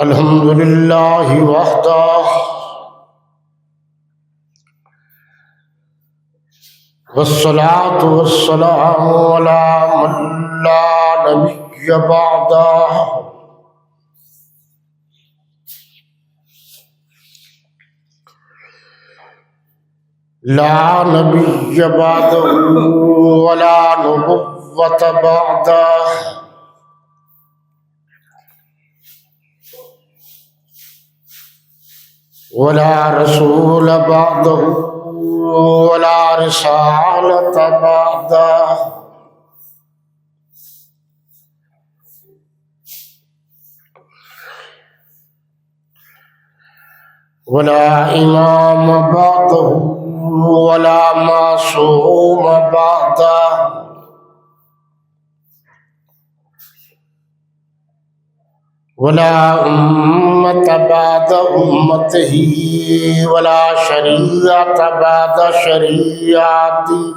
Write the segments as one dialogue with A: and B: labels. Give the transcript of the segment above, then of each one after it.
A: الحمد لله وحده والصلاة والسلام على من لا نبي بعده لا نبي بعده ولا نبوة بعده ولا رسول بعده ولا رسالة بعده ولا إمام بعده ولا معصوم بعده ولا أمة بعد أمته ولا شريعة بعد شريعته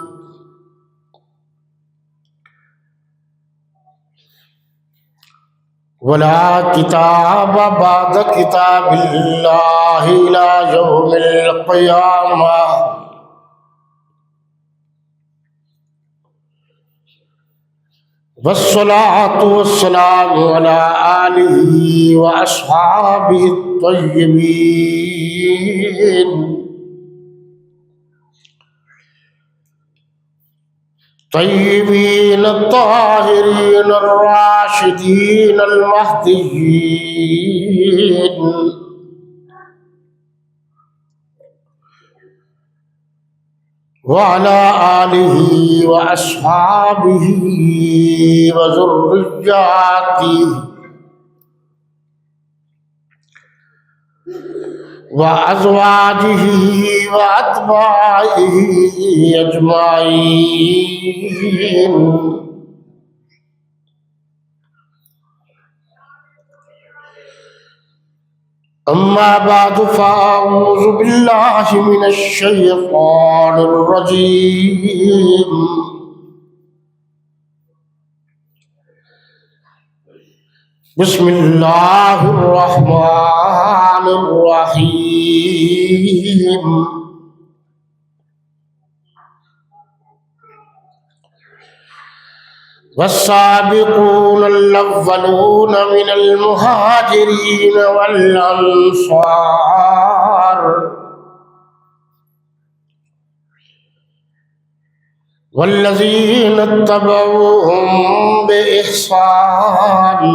A: ولا كتاب بعد كتاب الله إلى يوم القيامة والصلاة والسلام على آله وأصحابه الطيبين الطاهرين الراشدين المهديين وعلى آله وأصحابه وذرياته وأزواجه وأتباعه أجمعين أما بعد فأعوذ بالله من الشيطان الرجيم بسم الله الرحمن الرحيم والسابقون الأولون من المهاجرين والأنصار والذين اتبعوهم بإحسان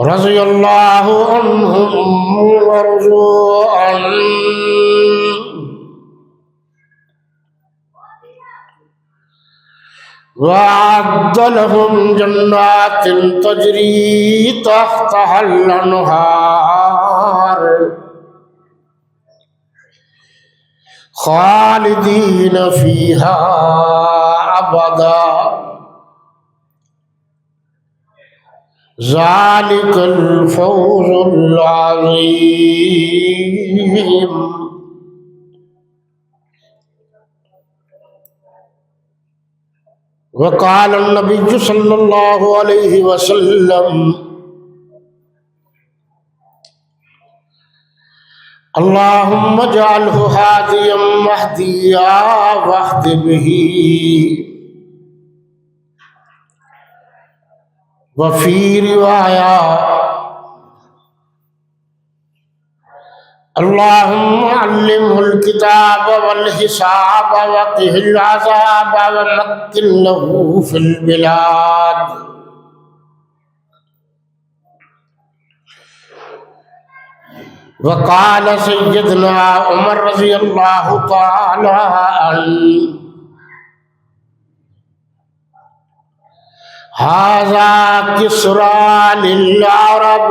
A: رضي الله عنهم ورضوا عنه وأعد لهم جنات تجري تحتها الأنهار خالدين فيها أبدا ذلك الفوز العظيم. وقال النبي صلى الله عليه وسلم اللهم اجعله هاديا مهديا واهد به. وفي رواية اللهم علمه الكتاب والحساب وقه العذاب ومكن له في البلاد. وقال سيدنا عمر رضي الله تعالى عنه هذا كسرى للعرب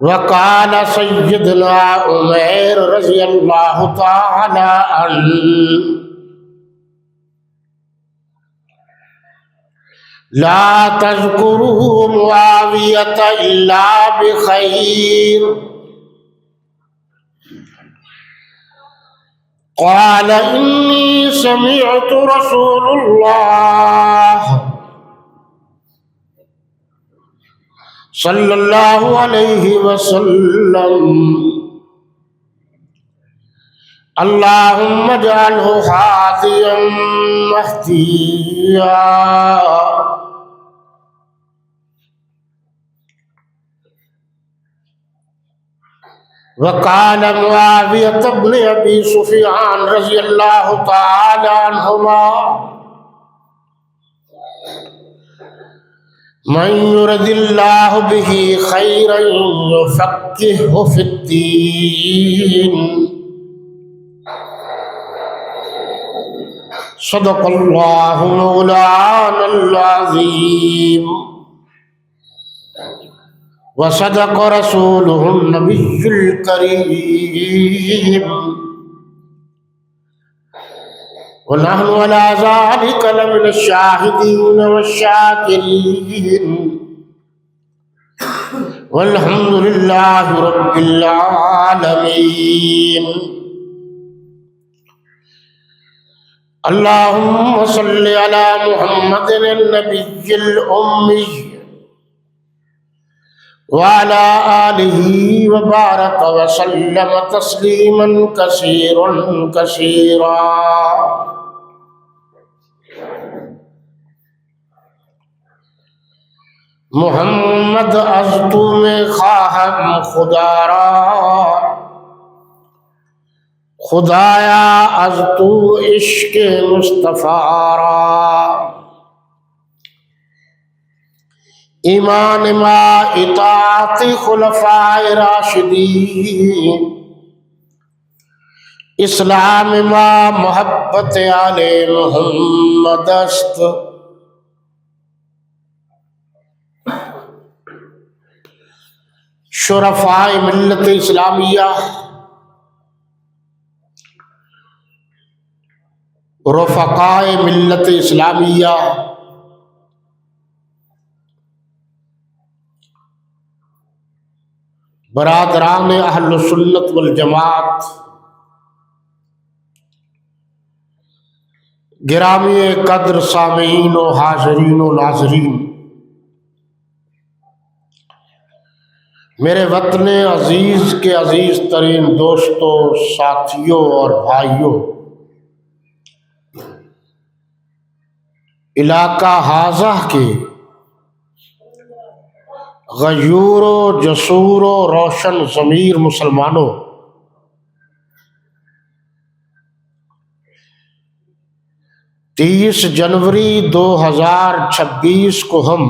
A: وقال سيدنا عمر رضي الله تعالى عنه لا تذكروا معاوية إلا بخير. قال إني سمعت رسول الله صلى الله عليه وسلم اللهم اجعله هاديا مهديا. وقال معاوية بن أبي سفيان رضي الله تعالى عنهما من يرد الله به خيرا يفقهه في الدين. صدق الله مولانا العظيم وصدق رسوله النبي الكريم ونحن على ذلك لمن الشاهدين والشاكرين والحمد لله رب العالمين. اللهم صل على محمد النبي الأمي وعلى آله وبارك وسلم تسليما كثيرا كثيرا. محمد از تو میں خواہم خدا را، خدایا از تو عشق مصطفیٰ را. ایمان ما اطاعت خلفاء راشدین، اسلام ما محبت آل محمد است. شرفاء ملت اسلامیہ، رفقاء ملت اسلامیہ، برادران اہل سنت والجماعت، گرامی قدر سامعین و حاضرین و ناظرین، میرے وطن عزیز کے عزیز ترین دوستوں، ساتھیوں اور بھائیوں، علاقہ حاضہ کے غیور و جسور و روشن ضمیر مسلمانوں، 30 جنوری 2026 کو ہم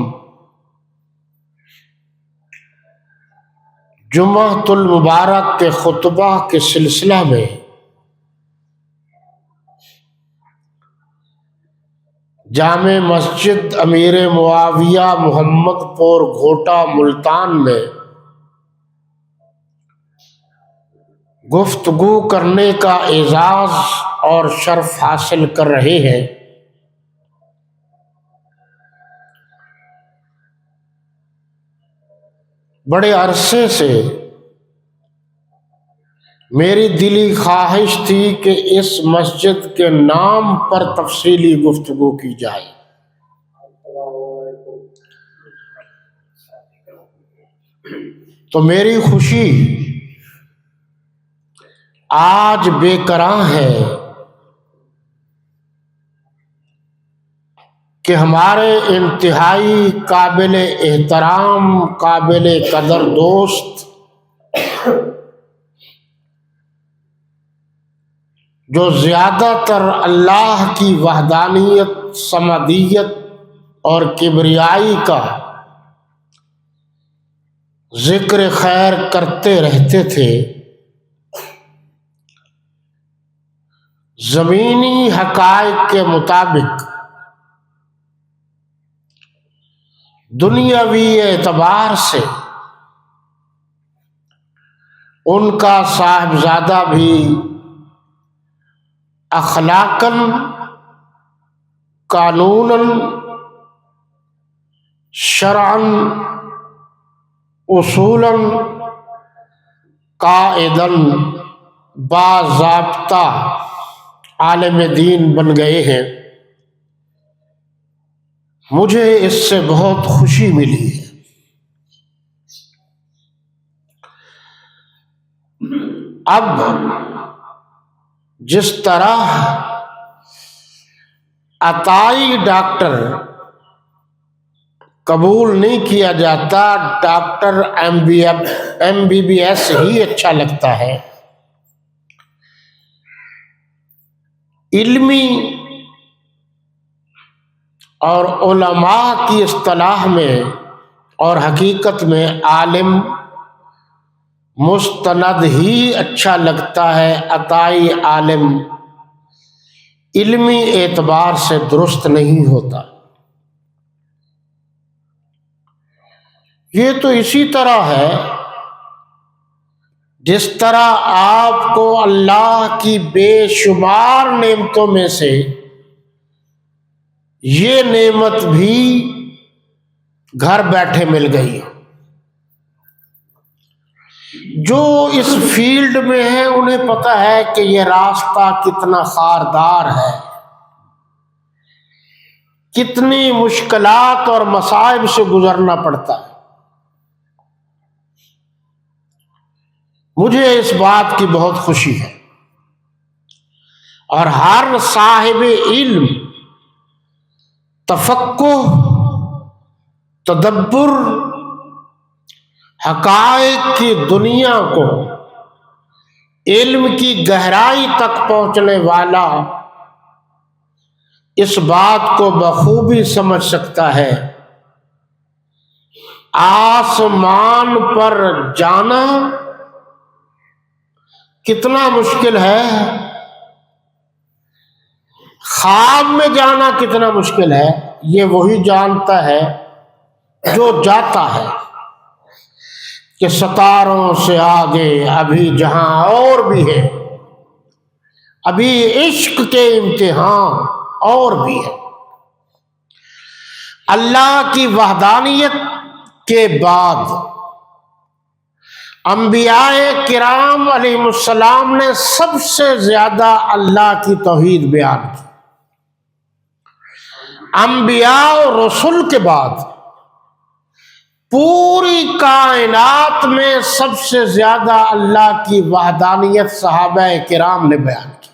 A: جمعۃ المبارک کے خطبہ کے سلسلہ میں جامع مسجد امیر معاویہ محمد پور گھوٹا ملتان میں گفتگو کرنے کا اعزاز اور شرف حاصل کر رہے ہیں. بڑے عرصے سے میری دلی خواہش تھی کہ اس مسجد کے نام پر تفصیلی گفتگو کی جائے. تو میری خوشی آج بے کراں ہے کہ ہمارے انتہائی قابل احترام، قابل قدر دوست جو زیادہ تر اللہ کی وحدانیت، صمدیت اور کبریائی کا ذکر خیر کرتے رہتے تھے، زمینی حقائق کے مطابق دنیاوی اعتبار سے ان کا صاحبزادہ بھی اخلاقاً، قانوناً، شرعاً، اصولاً، قاعداً، باضابطہ عالم دین بن گئے ہیں، مجھے اس سے بہت خوشی ملی ہے۔ اب جس طرح عطائی ڈاکٹر قبول نہیں کیا جاتا، ڈاکٹر MBBS ہی اچھا لگتا ہے، علمی اور علماء کی اصطلاح میں اور حقیقت میں عالم مستند ہی اچھا لگتا ہے، عطائی عالم علمی اعتبار سے درست نہیں ہوتا۔ یہ تو اسی طرح ہے جس طرح آپ کو اللہ کی بے شمار نعمتوں میں سے یہ نعمت بھی گھر بیٹھے مل گئی۔ جو اس فیلڈ میں ہیں انہیں پتہ ہے کہ یہ راستہ کتنا خاردار ہے، کتنی مشکلات اور مصائب سے گزرنا پڑتا ہے۔ مجھے اس بات کی بہت خوشی ہے، اور ہر صاحب علم تفقہ، تدبر، حقائق کی دنیا کو علم کی گہرائی تک پہنچنے والا اس بات کو بخوبی سمجھ سکتا ہے، آسمان پر جانا کتنا مشکل ہے، خواب میں جانا کتنا مشکل ہے، یہ وہی جانتا ہے جو جاتا ہے کہ ستاروں سے آگے ابھی جہاں اور بھی ہے، ابھی عشق کے امتحان اور بھی ہے۔ اللہ کی وحدانیت کے بعد انبیاء کرام علیہ السلام نے سب سے زیادہ اللہ کی توحید بیان کی۔ انبیاء اور رسول کے بعد پوری کائنات میں سب سے زیادہ اللہ کی وحدانیت صحابہ کرام نے بیان کی۔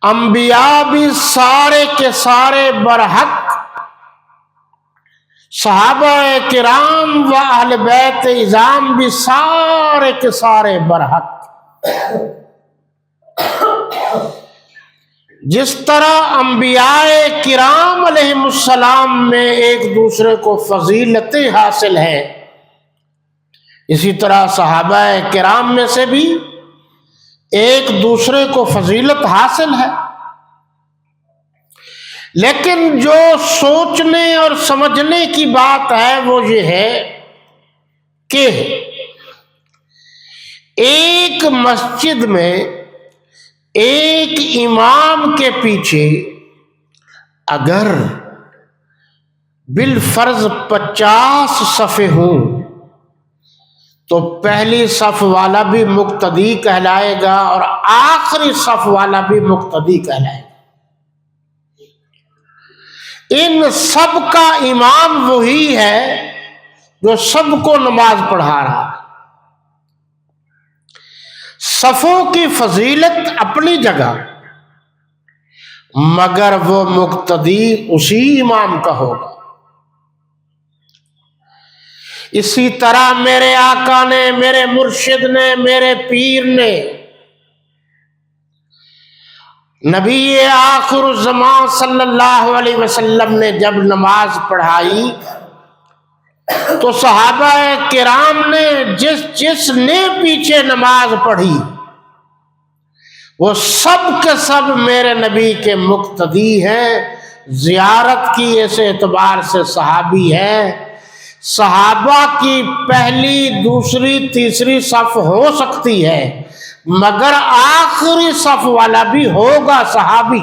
A: انبیاء بھی سارے کے سارے برحق، صحابہ کرام و اہل بیت اعظام بھی سارے کے سارے برحق۔ جس طرح انبیاء کرام علیہ السلام میں ایک دوسرے کو فضیلتیں حاصل ہیں، اسی طرح صحابہ کرام میں سے بھی ایک دوسرے کو فضیلت حاصل ہے، لیکن جو سوچنے اور سمجھنے کی بات ہے وہ یہ ہے کہ ایک مسجد میں ایک امام کے پیچھے اگر بالفرض 50 صفیں ہوں تو پہلی صف والا بھی مقتدی کہلائے گا اور آخری صف والا بھی مقتدی کہلائے گا۔ ان سب کا امام وہی ہے جو سب کو نماز پڑھا رہا ہے۔ صفوں کی فضیلت اپنی جگہ، مگر وہ مقتدی اسی امام کا ہوگا۔ اسی طرح میرے آقا نے، میرے مرشد نے، میرے پیر نے، نبی آخر الزمان صلی اللہ علیہ وسلم نے جب نماز پڑھائی تو صحابہ کرام نے جس نے پیچھے نماز پڑھی وہ سب کے سب میرے نبی کے مقتدی ہیں، زیارت کی اس اعتبار سے صحابی ہیں۔ صحابہ کی پہلی، دوسری، تیسری صف ہو سکتی ہے مگر آخری صف والا بھی ہوگا صحابی۔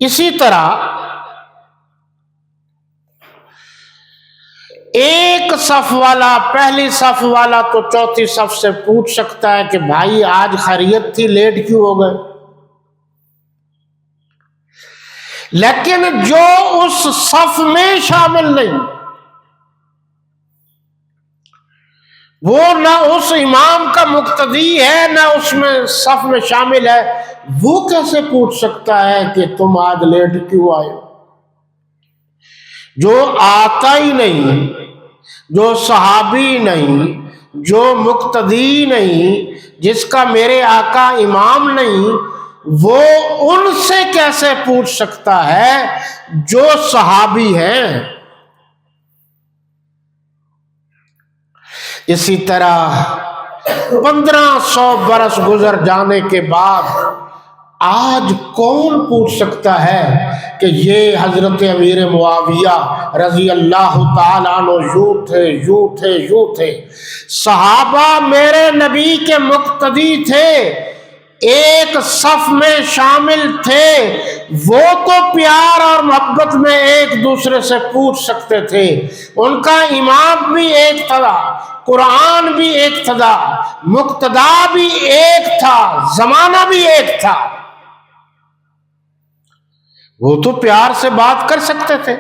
A: اسی طرح ایک صف والا، پہلی صف والا تو چوتھی صف سے پوچھ سکتا ہے کہ بھائی آج خیریت تھی، لیٹ کیوں ہو گئے؟ لیکن جو اس صف میں شامل نہیں، وہ نہ اس امام کا مقتدی ہے نہ اس میں صف میں شامل ہے، وہ کیسے پوچھ سکتا ہے کہ تم آج لیٹ کیوں آئے؟ جو آتا ہی نہیں، جو صحابی نہیں، جو مقتدی نہیں، جس کا میرے آقا امام نہیں، وہ ان سے کیسے پوچھ سکتا ہے جو صحابی ہیں؟ اسی طرح 1500 برس گزر جانے کے بعد آج کون پوچھ سکتا ہے کہ یہ حضرت امیر معاویہ رضی اللہ تعالیٰ عنہ یوں تھے صحابہ میرے نبی کے مقتدی تھے، ایک صف میں شامل تھے، وہ تو پیار اور محبت میں ایک دوسرے سے پوچھ سکتے تھے، ان کا امام بھی ایک تھا، قرآن بھی ایک تھا، مقتدا بھی ایک تھا، زمانہ بھی ایک تھا، وہ تو پیار سے بات کر سکتے تھے۔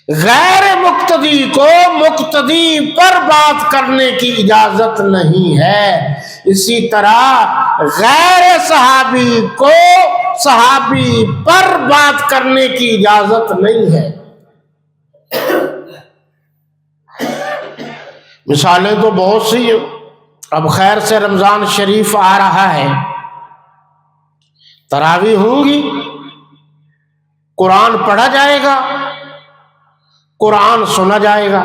A: غیر مقتدی کو مقتدی پر بات کرنے کی اجازت نہیں ہے، اسی طرح غیر صحابی کو صحابی پر بات کرنے کی اجازت نہیں ہے۔ مثالیں تو بہت سی ہیں، اب خیر سے رمضان شریف آ رہا ہے، تراویح ہوں گی، قرآن پڑھا جائے گا، قرآن سنا جائے گا،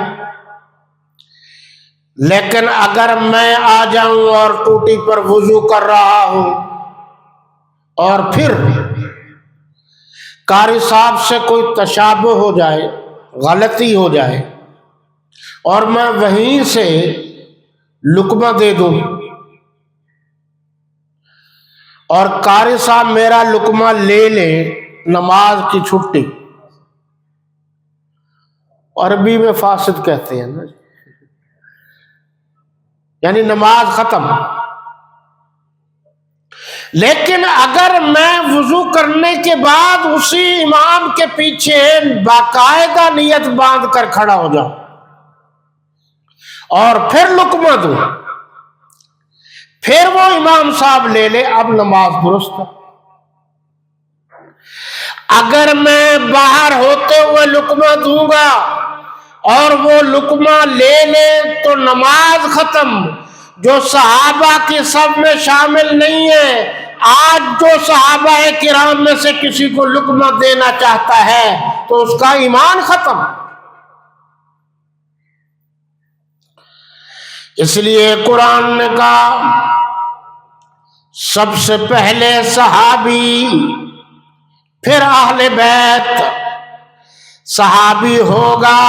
A: لیکن اگر میں آ جاؤں اور ٹوٹی پر وضو کر رہا ہوں اور پھر قاری صاحب سے کوئی تشابہ ہو جائے، غلطی ہو جائے، اور میں وہیں سے لقمہ دے دوں اور قاری صاحب میرا لقمہ لے لے، نماز کی چھٹی، عربی میں فاسد کہتے ہیں نا، یعنی نماز ختم۔ لیکن اگر میں وضو کرنے کے بعد اسی امام کے پیچھے باقاعدہ نیت باندھ کر کھڑا ہو جاؤں اور پھر لقمہ دوں، پھر وہ امام صاحب لے لے، اب نماز درست ہے۔ اگر میں باہر ہوتے ہوئے لقمہ دوں گا اور وہ لقمہ لے لے تو نماز ختم، جو صحابہ کی صف میں شامل نہیں ہے، آج جو صحابہ کرام میں سے کسی کو لقمہ دینا چاہتا ہے تو اس کا ایمان ختم۔ اس لیے قرآن نے کہا سب سے پہلے صحابی، پھر اہل بیت۔ صحابی ہوگا،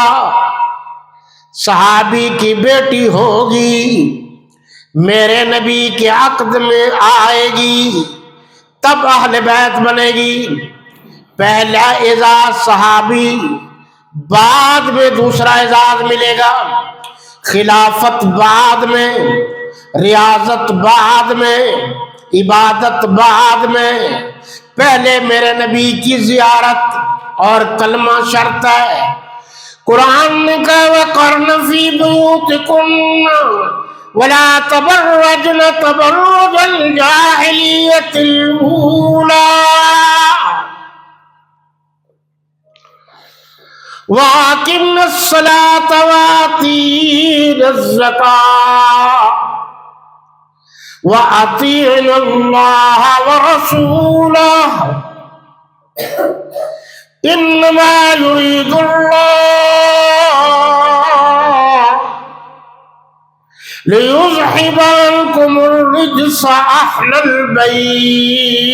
A: صحابی کی بیٹی ہوگی، میرے نبی کے عقد میں آئے گی، تب اہل بیت بنے گی۔ پہلا اعزاز صحابی، بعد میں دوسرا اعزاز ملے گا، خلافت بعد میں، ریاضت بعد میں، عبادت بعد میں، پہلے میرے نبی کی زیارت اور کلمہ شرط ہے۔ قرآن نے کہا وَقَرْنَ فِي بُيُوتِكُنَّ وَلَا تَبَرَّجْنَ تَبَرُّجَ الْجَاهِلِيَّةِ الْأُولَىٰ وَأَقِمْنَ الصَّلَاةَ وَآتِينَ الزَّكَاةَ وَأَطِيعْنَ اللَّهَ وَرَسُولَهُ إِنَّمَا يُرِيدُ اللَّهُ لِيُذْهِبَ عَنكُمُ الرِّجْسَ أَهْلَ الْبَيْتِ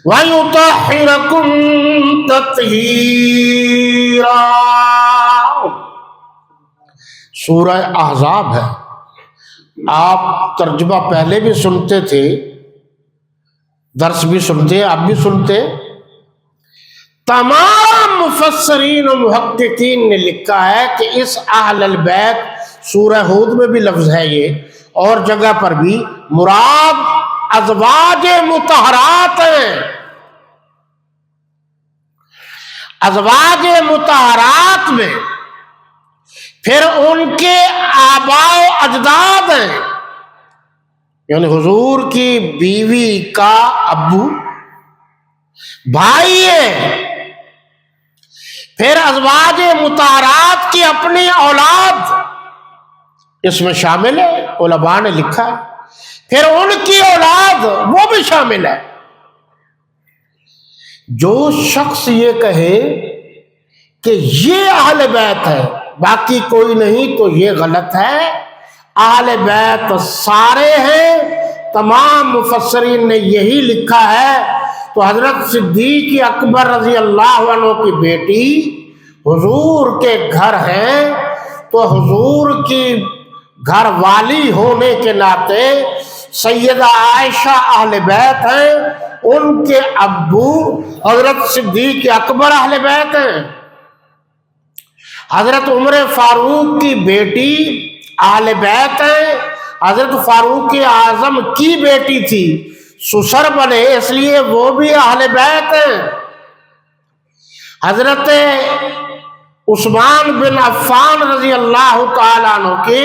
A: وَيُطَهِّرَكُمْ تَطْهِيرًا۔ سورہ احزاب ہے، آپ ترجمہ پہلے بھی سنتے تھے، درس بھی سنتے، اب بھی سنتے، تمام مفسرین و محققین نے لکھا ہے کہ اس اہل البیت، سورہ ہود میں بھی لفظ ہے یہ، اور جگہ پر بھی، مراد ازواج مطہرات ہیں۔ ازواج مطہرات میں پھر ان کے آباء و اجداد ہیں، یعنی حضور کی بیوی کا ابو بھائی ہے، پھر ازواج مطہرات کی اپنی اولاد اس میں شامل ہے، علماء نے لکھا ہے، پھر ان کی اولاد وہ بھی شامل ہے۔ جو شخص یہ کہے کہ یہ اہل بیت ہے باقی کوئی نہیں تو یہ غلط ہے۔ اہل بیت سارے ہیں، تمام مفسرین نے یہی لکھا ہے۔ تو حضرت صدیق اکبر رضی اللہ عنہ کی بیٹی حضور کے گھر ہیں، تو حضور کی گھر والی ہونے کے ناطے سیدہ عائشہ اہل بیت ہیں، ان کے ابو حضرت صدیق اکبر اہل بیت ہیں، حضرت عمر فاروق کی بیٹی اہل بیت ہیں، حضرت فاروق اعظم کی بیٹی تھی، سسر بنے اس لیے وہ بھی اہل بیت ہیں، حضرت عثمان بن عفان رضی اللہ تعالیٰ عنہ کے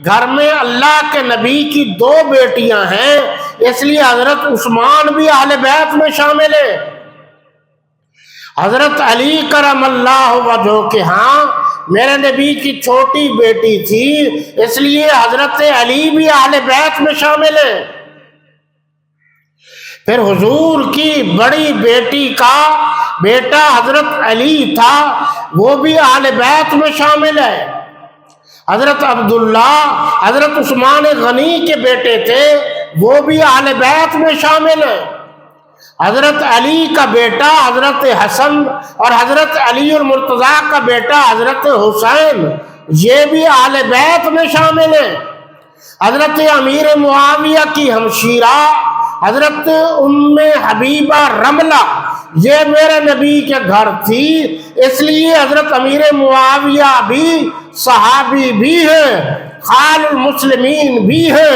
A: گھر میں اللہ کے نبی کی 2 بیٹیاں ہیں، اس لیے حضرت عثمان بھی اہل بیت میں شامل ہیں، حضرت علی کرم اللہ وجہہ کے ہاں میرے نبی کی چھوٹی بیٹی تھی، اس لیے حضرت علی بھی اہل بیت میں شامل ہیں، پھر حضور کی بڑی بیٹی کا بیٹا حضرت علی تھا، وہ بھی اہل بیت میں شامل ہے، حضرت عبداللہ حضرت عثمان غنی کے بیٹے تھے، وہ بھی اہل بیت میں شامل ہیں، حضرت علی کا بیٹا حضرت حسن اور حضرت علی المرتضیٰ کا بیٹا حضرت حسین یہ بھی اہل بیت میں شامل ہیں، حضرت امیر معاویہ کی ہمشیرہ حضرت ام حبیبہ رملہ یہ میرے نبی کے گھر تھی، اس لیے حضرت امیر معاویہ بھی صحابی بھی ہے، خال المسلمین بھی ہے،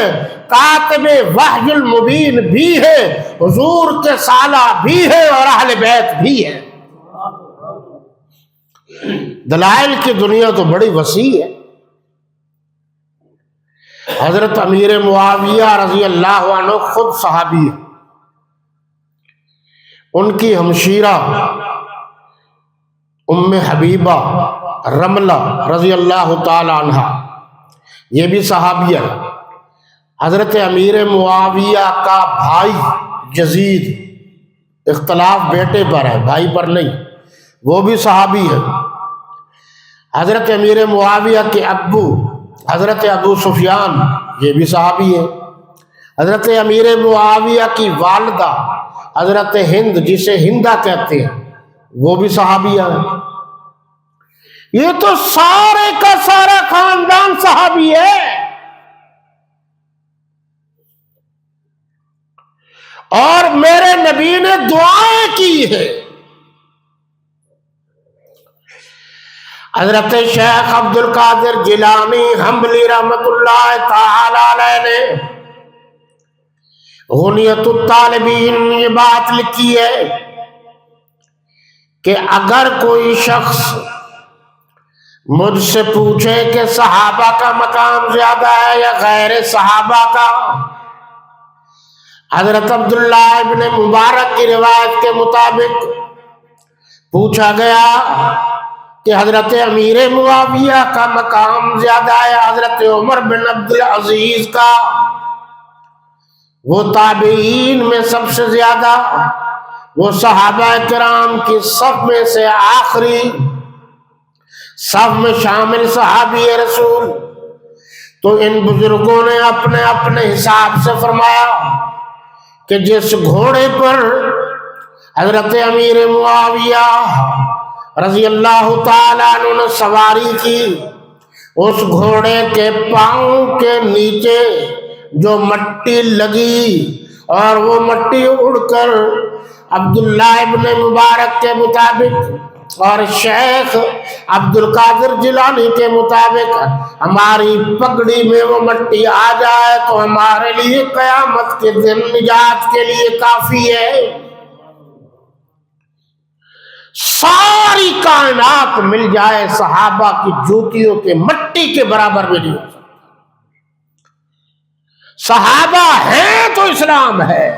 A: کاتب وحی المبین بھی ہے، حضور کے سالہ بھی ہے اور اہل بیت بھی ہے۔ دلائل کی دنیا تو بڑی وسیع ہے۔ حضرت امیر معاویہ رضی اللہ عنہ خود صحابی ہے، ان کی ہمشیرہ ام حبیبہ رملہ رضی اللہ تعالی عنہ یہ بھی صحابیہ ہے، حضرت امیر معاویہ کا بھائی یزید، اختلاف بیٹے پر ہے بھائی پر نہیں، وہ بھی صحابی ہے، حضرت امیر معاویہ کے ابو حضرت ابو سفیان یہ بھی صحابی ہے، حضرت امیر معاویہ کی والدہ حضرت ہند جسے ہندہ کہتے ہیں وہ بھی صحابیہ ہیں۔ یہ تو سارے کا سارا خاندان صحابی ہے، اور میرے نبی نے دعائیں کی ہے۔ حضرت شیخ عبد القادر جیلانی حنبلی رحمت اللہ تعالی علیہ نے غنیت الطالبین میں یہ بات لکھی ہے کہ اگر کوئی شخص مجھ سے پوچھے کہ صحابہ کا مقام زیادہ ہے یا غیر صحابہ کا، حضرت عبداللہ ابن مبارک کی روایت کے مطابق پوچھا گیا کہ حضرت امیر معاویہ کا مقام زیادہ ہے، حضرت عمر بن عبدالعزیز کا، وہ تابعین میں سب سے زیادہ، وہ صحابہ کرام کی صف میں سے آخری صف میں شامل صحابی رسول۔ تو ان بزرگوں نے اپنے اپنے حساب سے فرمایا کہ جس گھوڑے پر حضرت امیر معاویہ رضی اللہ تعالیٰ عنہ نے سواری کی، اس گھوڑے کے پاؤں کے نیچے جو مٹی لگی اور وہ مٹی اڑ کر عبداللہ ابن مبارک کے مطابق اور شیخ عبد القادر جیلانی کے مطابق ہماری پگڑی میں وہ مٹی آ جائے تو ہمارے لیے قیامت کے دن نجات کے لیے کافی ہے۔ ساری کائنات مل جائے صحابہ کی جوتیوں کے مٹی کے برابر بھی نہیں ہو سکتا۔ صحابہ ہیں تو اسلام ہے،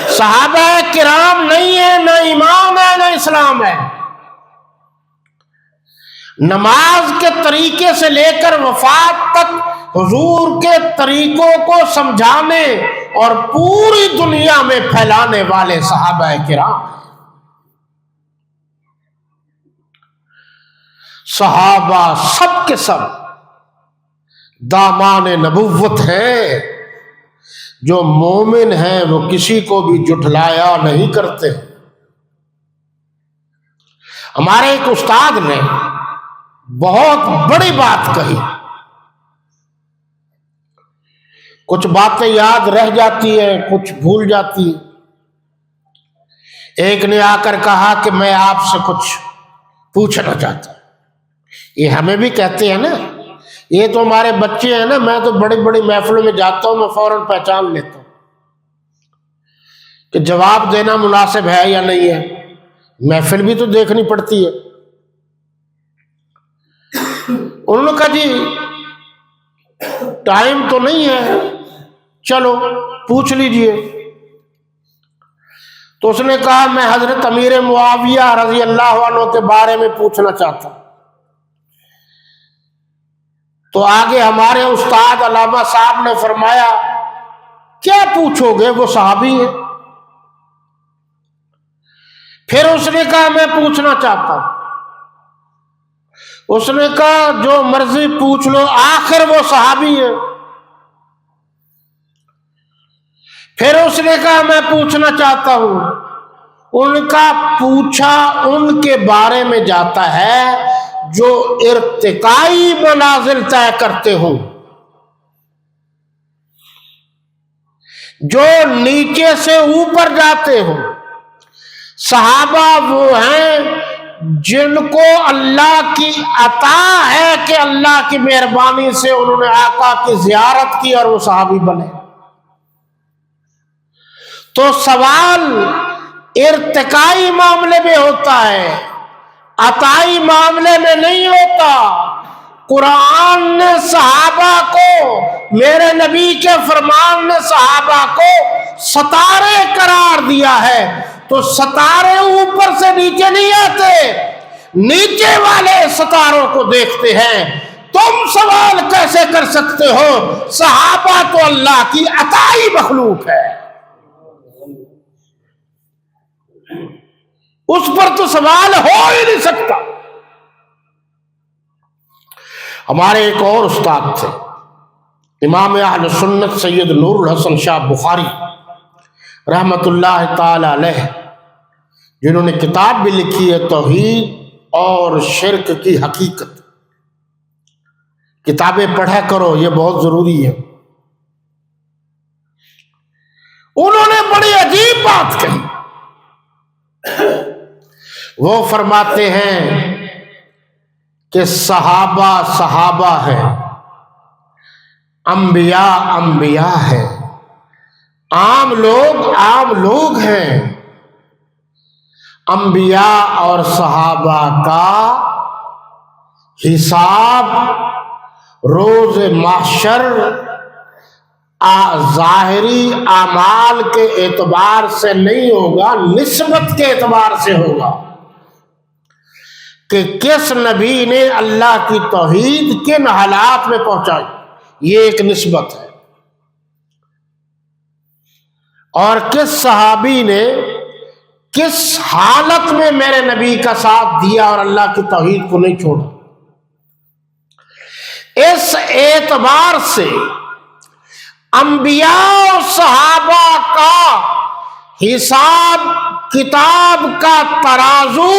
A: صحابہ کرام نہیں ہے نہ ایمان ہے نہ اسلام ہے۔ نماز کے طریقے سے لے کر وفات تک حضور کے طریقوں کو سمجھانے اور پوری دنیا میں پھیلانے والے صحابہ کرام ہیں۔ صحابہ سب کے سب دامان نبوت ہیں، جو مومن ہیں وہ کسی کو بھی جھٹلایا نہیں کرتے۔ ہمارے ایک استاد نے بہت بڑی بات کہی، کچھ باتیں یاد رہ جاتی ہیں، کچھ بھول جاتی ہیں۔ ایک نے آ کر کہا کہ میں آپ سے کچھ پوچھنا چاہتا ہوں۔ یہ ہمیں بھی کہتے ہیں نا، یہ تو ہمارے بچے ہیں نا، میں تو بڑی بڑی محفلوں میں جاتا ہوں، میں فوراً پہچان لیتا ہوں کہ جواب دینا مناسب ہے یا نہیں ہے، محفل بھی تو دیکھنی پڑتی ہے۔ انہوں نے کہا جی ٹائم تو نہیں ہے، چلو پوچھ لیجئے۔ تو اس نے کہا میں حضرت امیر معاویہ رضی اللہ عنہ کے بارے میں پوچھنا چاہتا ہوں۔ تو آگے ہمارے استاد علامہ صاحب نے فرمایا کیا پوچھو گے، وہ صحابی ہیں۔ پھر اس نے کہا میں پوچھنا چاہتا ہوں۔ اس نے کہا جو مرضی پوچھ لو، آخر وہ صحابی ہے۔ پھر اس نے کہا میں پوچھنا چاہتا ہوں۔ ان کا پوچھا ان کے بارے میں جاتا ہے جو ارتقائی منازل طے کرتے ہوں، جو نیچے سے اوپر جاتے ہوں۔ صحابہ وہ ہیں جن کو اللہ کی عطا ہے کہ اللہ کی مہربانی سے انہوں نے آقا کی زیارت کی اور وہ صحابی بنے۔ تو سوال ارتقائی معاملے میں ہوتا ہے، عطائی معاملے میں نہیں ہوتا۔ قرآن نے صحابہ کو، میرے نبی کے فرمان نے صحابہ کو ستارے قرار دیا ہے، تو ستارے اوپر سے نیچے نہیں آتے، نیچے والے ستاروں کو دیکھتے ہیں۔ تم سوال کیسے کر سکتے ہو؟ صحابہ تو اللہ کی عطائی مخلوق ہے، اس پر تو سوال ہو ہی نہیں سکتا۔ ہمارے ایک اور استاد تھے، امام اہل سنت سید نور الحسن شاہ بخاری رحمت اللہ تعالی علیہ، جنہوں نے کتاب بھی لکھی ہے توحید اور شرک کی حقیقت۔ کتابیں پڑھا کرو، یہ بہت ضروری ہے۔ انہوں نے بڑی عجیب بات کہی۔ وہ فرماتے ہیں کہ صحابہ صحابہ ہیں، انبیاء انبیاء ہیں، عام لوگ ہیں۔ انبیاء اور صحابہ کا حساب روز محشر ظاہری اعمال کے اعتبار سے نہیں ہوگا، نسبت کے اعتبار سے ہوگا کہ کس نبی نے اللہ کی توحید کن حالات میں پہنچائی، یہ ایک نسبت ہے، اور کس صحابی نے کس حالت میں میرے نبی کا ساتھ دیا اور اللہ کی توحید کو نہیں چھوڑا۔ اس اعتبار سے انبیاء اور صحابہ کا حساب کتاب کا ترازو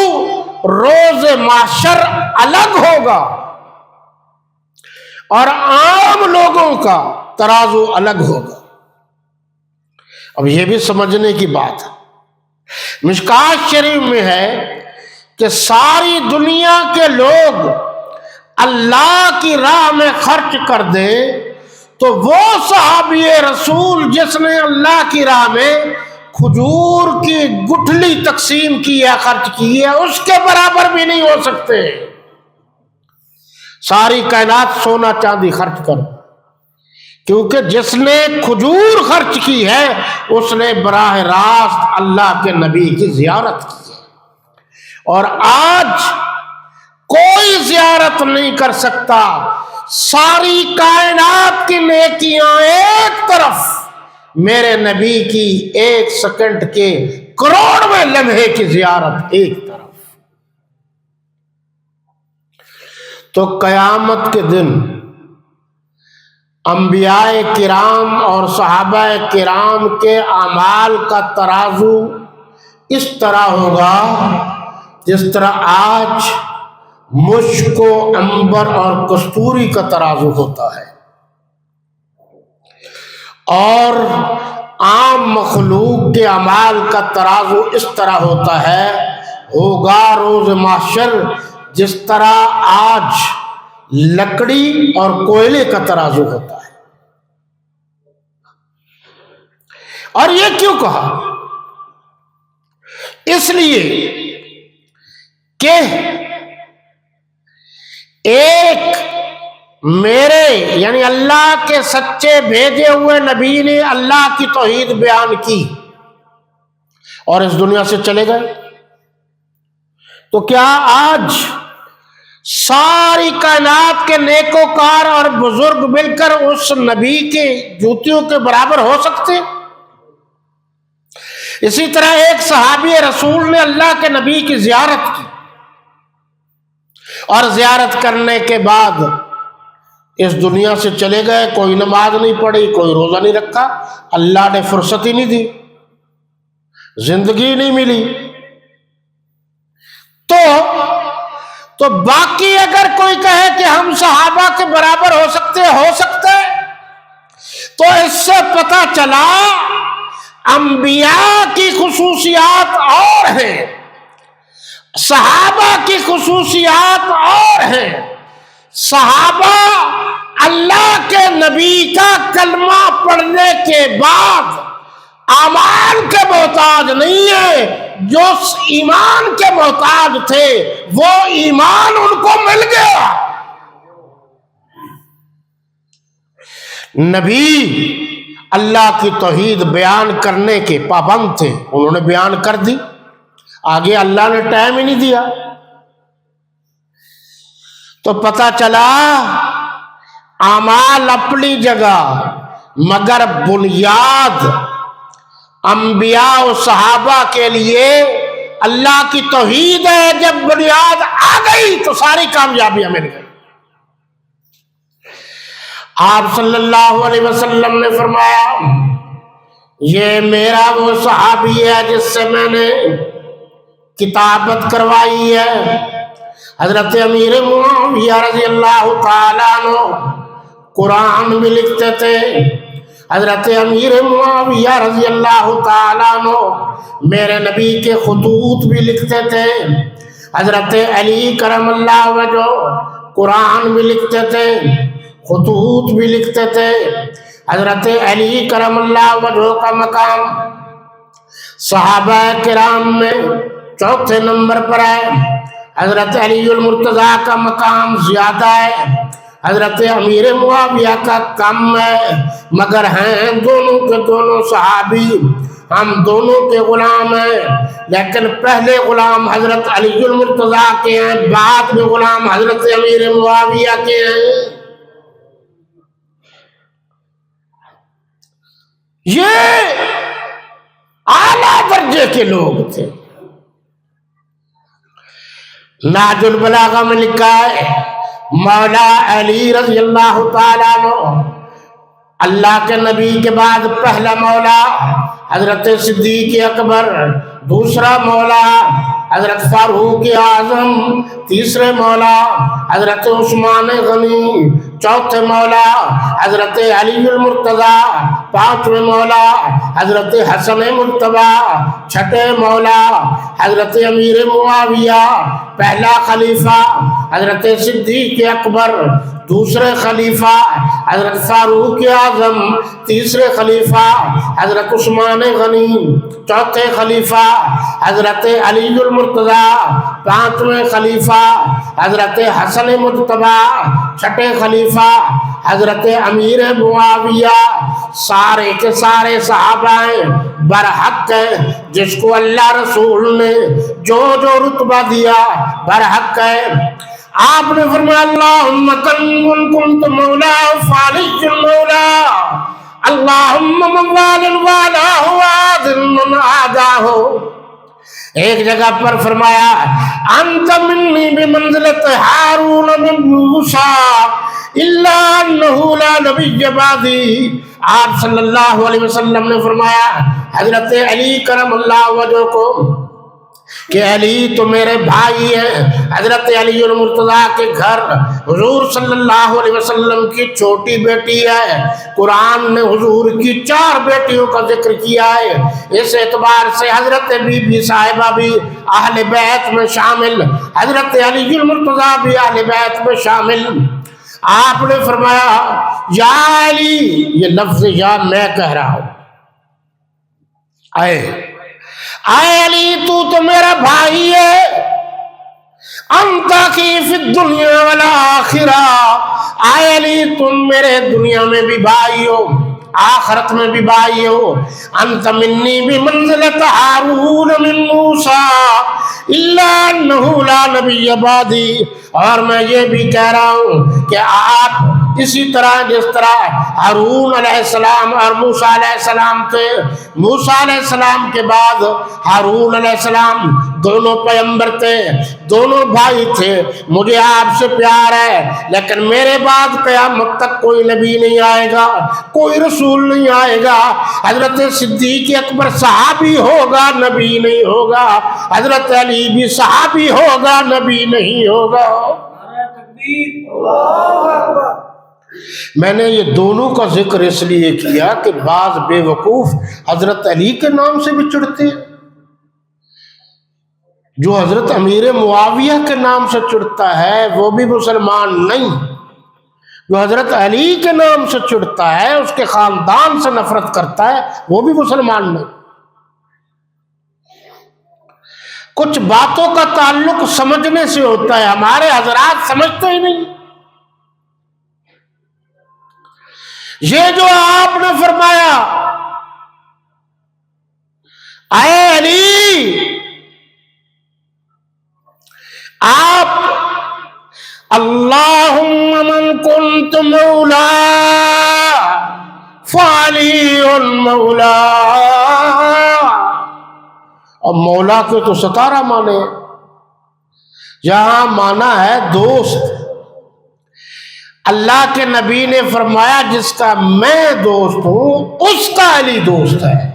A: روز محشر الگ ہوگا اور عام لوگوں کا ترازو الگ ہوگا۔ اب یہ بھی سمجھنے کی بات ہے، مشکات شریف میں ہے کہ ساری دنیا کے لوگ اللہ کی راہ میں خرچ کر دیں تو وہ صحابی رسول جس نے اللہ کی راہ میں کھجور کی گٹھلی تقسیم کی ہے، خرچ کی ہے، اس کے برابر بھی نہیں ہو سکتے۔ ساری کائنات سونا چاندی خرچ کر، کیونکہ جس نے کھجور خرچ کی ہے اس نے براہ راست اللہ کے نبی کی زیارت کی ہے، اور آج کوئی زیارت نہیں کر سکتا۔ ساری کائنات کی نیکیاں ایک طرف، میرے نبی کی ایک سیکنڈ کے کروڑویں لمحے کی زیارت ایک طرف۔ تو قیامت کے دن انبیاء کرام اور صحابہ کرام کے اعمال کا ترازو اس طرح ہوگا جس طرح آج مشک و عنبر اور کستوری کا ترازو ہوتا ہے، اور عام مخلوق کے اعمال کا ترازو اس طرح ہوتا ہے، ہوگا روز محشر جس طرح آج لکڑی اور کوئلے کا ترازو ہوتا ہے۔ اور یہ کیوں کہا؟ اس لیے کہ ایک میرے یعنی اللہ کے سچے بھیجے ہوئے نبی نے اللہ کی توحید بیان کی اور اس دنیا سے چلے گئے، تو کیا آج ساری کائنات کے نیکوکار اور بزرگ مل کر اس نبی کے جوتیوں کے برابر ہو سکتے؟ اسی طرح ایک صحابی رسول نے اللہ کے نبی کی زیارت کی، اور زیارت کرنے کے بعد اس دنیا سے چلے گئے، کوئی نماز نہیں پڑھی، کوئی روزہ نہیں رکھا، اللہ نے فرصت ہی نہیں دی، زندگی نہیں ملی۔ تو باقی اگر کوئی کہے کہ ہم صحابہ کے برابر ہو سکتے، تو اس سے پتہ چلا انبیاء کی خصوصیات اور ہیں، صحابہ کی خصوصیات اور ہیں۔ صحابہ اللہ کے نبی کا کلمہ پڑھنے کے بعد اعمال کے محتاج نہیں ہے، جو ایمان کے محتاج تھے وہ ایمان ان کو مل گیا۔ نبی اللہ کی توحید بیان کرنے کے پابند تھے، انہوں نے بیان کر دی، آگے اللہ نے ٹائم ہی نہیں دیا۔ تو پتہ چلا اعمال اپنی جگہ، مگر بنیاد انبیاء و صحابہ کے لیے اللہ کی توحید ہے۔ جب بنیاد آ گئی تو ساری کامیابیاں مل گئی۔ آپ صلی اللہ علیہ وسلم نے فرمایا، یہ میرا وہ صحابی ہے جس سے میں نے کتابت کروائی ہے۔ حضرت امیر معاویہ رضی اللہ تعالیٰ عنہ قرآن بھی لکھتے تھے، حضرت امیر معاویہ رضی اللہ تعالیٰ عنہ میرے نبی کے خطوط بھی لکھتے تھے، حضرت علی کرم اللہ وجہ قرآن بھی لکھتے تھے، خطوط بھی لکھتے تھے۔ حضرت علی کرم اللہ وجہ کا مقام صحابہ کرام میں چوتھے نمبر پر ہے، حضرت علی المرتضیٰ کا مقام زیادہ ہے، حضرت امیر معاویہ کا کم ہے، مگر ہیں دونوں کے دونوں صحابی، ہم دونوں کے غلام ہیں، لیکن پہلے غلام حضرت علی المرتضیٰ کے ہیں، بعد میں غلام حضرت امیر معاویہ کے ہیں۔ یہ اعلیٰ درجے کے لوگ تھے۔ نہج البلاغہ میں لکھا ہے، مولا علی رضی اللہ تعالیٰ عنہ اللہ کے نبی کے بعد پہلا مولا حضرت صدیق اکبر، دوسرا مولا حضرت فاروق اعظم، تیسرے مولا حضرت عثمان غنی، چوتھے مولا حضرت علی المرتضی، پانچویں مولا حضرت حسن مرتبہ، چھٹے مولا حضرت امیر معاویہ، پہلا خلیفہ حضرت صدیق اکبر، دوسرے خلیفہ حضرت فاروق اعظم، تیسرے خلیفہ حضرت عثمان غنی، چوتھے خلیفہ حضرت علی المرتضی، پانچویں خلیفہ حضرت حسن مرتبہ، چھٹے خلیفہ حضرت امیر معاویہ، سارے کے سارے صحابہ برحق ہے، جس کو اللہ رسول نے جو جو رتبہ دیا برحق ہے۔ آپ نے فرمایا اللہم کنت مولا فعلی المولا، اللہم من وال والاہ وعادل من عاداہ۔ ایک جگہ پر فرمایا انت منی بمنزلت ہارون من موسیٰ الا انہ لا نبی بعدی۔ آپ صلی اللہ علیہ وسلم نے فرمایا حضرت علی کرم اللہ وجہ کو کہ علی تو میرے بھائی ہیں۔ حضرت علی المرتضیٰ کے گھر حضور صلی اللہ علیہ وسلم کی چھوٹی بیٹی ہے۔ قرآن نے حضور کی 4 بیٹیوں کا ذکر کیا ہے، اس اعتبار سے حضرت بی بی صاحبہ بھی اہل بیت میں شامل، حضرت علی المرتضیٰ بھی اہل بیت میں شامل۔ آپ نے فرمایا یا علی، یہ لفظ یا میں کہہ رہا ہوں، اے علی تو میرا بھائی ہے، انت کی فی الدنیا والآخرہ، اے علی تم میرے دنیا میں بھی بھائی ہو آخرت میں بھی بھائی ہو۔ انت منی بمنزلت ہارون من موسیٰ الا انہ لا نبی بعدی۔ اور میں یہ بھی کہہ رہا ہوں کہ آپ اسی طرح جس طرح ہارون علیہ السلام اور موسیٰ علیہ السلام تھے، موسیٰ علیہ السلام کے بعد ہارون علیہ السلام دونوں پیغمبر تھے، دونوں بھائی تھے۔ مجھے آپ سے پیار ہے، لیکن میرے بعد قیامت تک کوئی نبی نہیں آئے گا، کوئی رسول نہیں آئے گا۔ حضرت صدیق اکبر صحابی ہوگا، نبی نہیں ہوگا۔ حضرت علی بھی صحابی ہوگا، نبی نہیں ہوگا۔ میں نے یہ دونوں کا ذکر اس لیے کیا کہ بعض بے وقوف حضرت علی کے نام سے بھی چڑھتے ہیں، جو حضرت امیر معاویہ کے نام سے چڑھتا ہے وہ بھی مسلمان نہیں، جو حضرت علی کے نام سے چڑھتا ہے، اس کے خاندان سے نفرت کرتا ہے، وہ بھی مسلمان نہیں۔ کچھ باتوں کا تعلق سمجھنے سے ہوتا ہے، ہمارے حضرات سمجھتے ہی نہیں۔ یہ جو آپ نے فرمایا اے علی، آپ اللہم من کنت مولا فعلی مولا، اور مولا کے تو 17 معنی، یہاں معنی ہے دوست۔ اللہ کے نبی نے فرمایا جس کا میں دوست ہوں اس کا علی دوست ہے،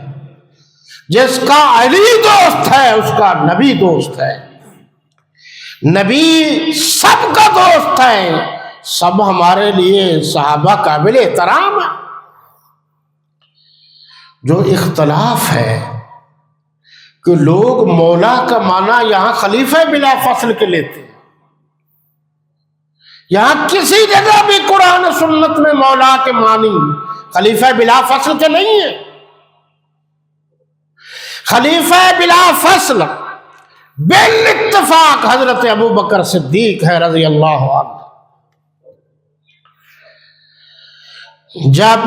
A: جس کا علی دوست ہے اس کا نبی دوست ہے۔ نبی سب کا دوست ہے، سب ہمارے لیے صحابہ قابل احترام ہے۔ جو اختلاف ہے کہ لوگ مولا کا معنی یہاں خلیفہ بلا فصل کے لیتے ہیں، یہاں کسی جگہ بھی قرآن و سنت میں مولا کے معنی خلیفہ بلا فصل کے نہیں ہے۔ خلیفہ بلا فصل بالاتفاق حضرت ابو بکر صدیق ہے رضی اللہ عنہ۔ جب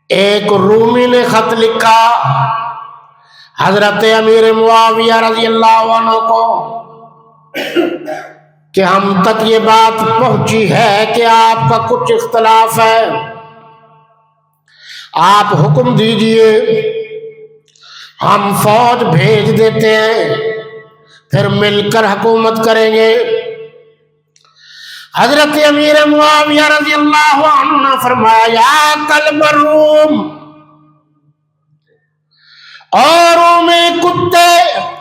A: ایک رومی نے خط لکھا حضرت امیر معاویہ رضی اللہ عنہ کو کہ ہم تک یہ بات پہنچی ہے کہ آپ کا کچھ اختلاف ہے، آپ حکم دیجئے، ہم فوج بھیج دیتے ہیں، پھر مل کر حکومت کریں گے۔ حضرت امیر معاویہ رضی اللہ عنہ نے فرمایا یا کلب الروم، اور رومی کتے۔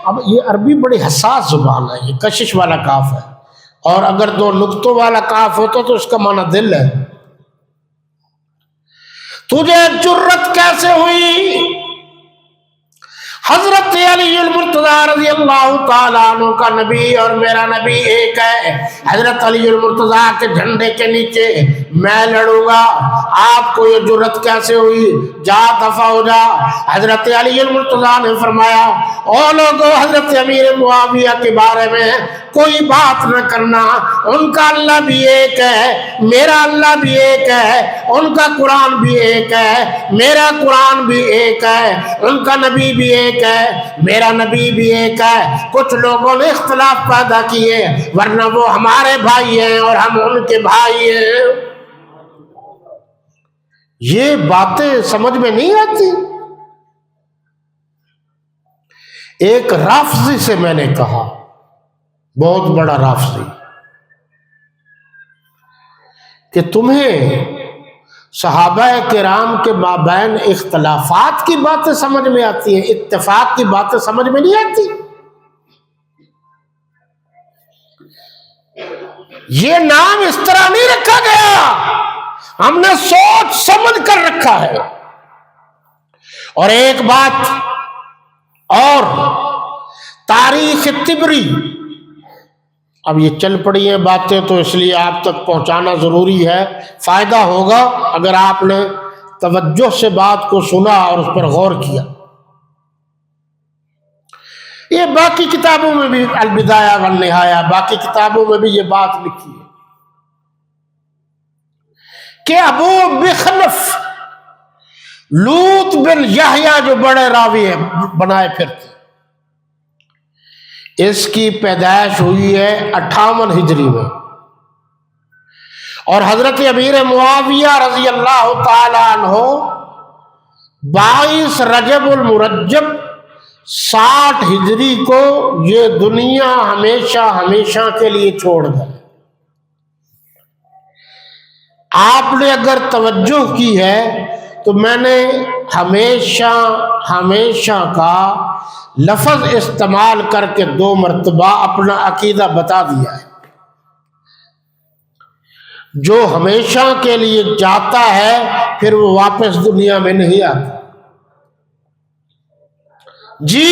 A: اب یہ عربی بڑی حساس زبان ہے، یہ کشش والا کاف ہے، اور اگر 2 نقطوں والا کاف ہوتا تو اس کا معنی دل ہے۔ تجھے جرت کیسے ہوئی؟ حضرت علی المرتضیٰ رضی اللہ تعالیٰ عنہ کا نبی اور میرا نبی ایک ہے۔ حضرت علی المرتضیٰ کے جھنڈے کے نیچے میں لڑوں گا، آپ کو یہ جرت کیسے ہوئی؟ جا دفع ہو جا۔ حضرت علی المرتضیٰ نے فرمایا، او لوگو، حضرت امیر معاویہ کے بارے میں کوئی بات نہ کرنا، ان کا اللہ بھی ایک ہے، میرا اللہ بھی ایک ہے، ان کا قرآن بھی ایک ہے، میرا قرآن بھی ایک ہے، ان کا نبی بھی ایک ہے، میرا نبی بھی ایک ہے۔ کچھ لوگوں نے اختلاف پیدا کیے، ورنہ وہ ہمارے بھائی ہیں اور ہم ان کے بھائی ہیں۔ یہ باتیں سمجھ میں نہیں آتی۔ ایک رافضی سے میں نے کہا، بہت بڑا رافضی، کہ تمہیں صحابہ کرام کے مابین اختلافات کی باتیں سمجھ میں آتی ہیں، اتفاق کی باتیں سمجھ میں نہیں آتی۔ یہ نام اس طرح نہیں رکھا گیا، ہم نے سوچ سمجھ کر رکھا ہے۔ اور ایک بات اور، تاریخ طبری، اب یہ چل پڑی ہیں باتیں تو اس لیے آپ تک پہنچانا ضروری ہے، فائدہ ہوگا اگر آپ نے توجہ سے بات کو سنا اور اس پر غور کیا۔ یہ باقی کتابوں میں بھی، البدایہ والنہایہ، باقی کتابوں میں بھی یہ بات لکھی ہے کہ ابو مخنف لوط بن یحییٰ جو بڑے راوی ہیں بنائے پھرتے، اس کی پیدائش ہوئی ہے 58 ہجری میں، اور حضرت امیر معاویہ رضی اللہ تعالی عنہ 22 رجب المرجب 60 ہجری کو یہ دنیا ہمیشہ کے لیے چھوڑ گئے۔ آپ نے اگر توجہ کی ہے تو میں نے ہمیشہ کا لفظ استعمال کر کے 2 مرتبہ اپنا عقیدہ بتا دیا ہے۔ جو ہمیشہ کے لیے جاتا ہے پھر وہ واپس دنیا میں نہیں آتا۔ جی،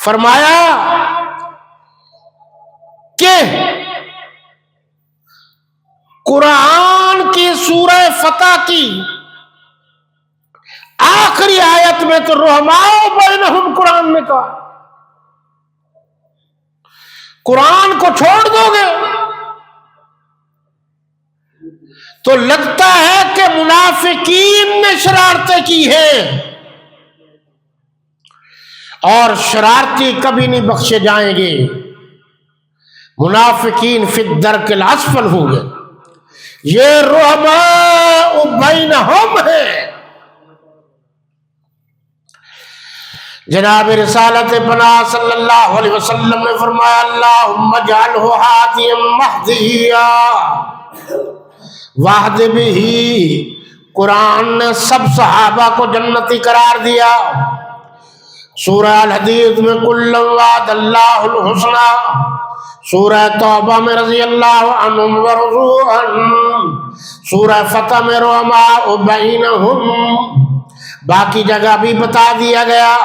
A: فرمایا کہ قرآن کی سورہ فتح کی آخری آیت میں تو رحماء بینہم قرآن نے کہا، قرآن کو چھوڑ دو گے تو لگتا ہے کہ منافقین نے شرارتیں کی ہیں، اور شرارتی کبھی نہیں بخشے جائیں گے، منافقین فی الدرک الاسفل ہوں گے۔ یہ رحماء بینہم ہے۔ جناب رسالت پناہ صلی اللہ علیہ وسلم نے فرمایا، اللہم اجعلہ ہادیا مہدیا واہد بہ۔ قرآن نے سب صحابہ کو جنتی قرار دیا۔ سورہ الحدید میں کل وعد اللہ الحسنی، سورہ توبہ میں رضی اللہ عنہم ورضوا عنہ، سورہ فتح میں رحماء بینہم، باقی جگہ بھی بتا دیا گیا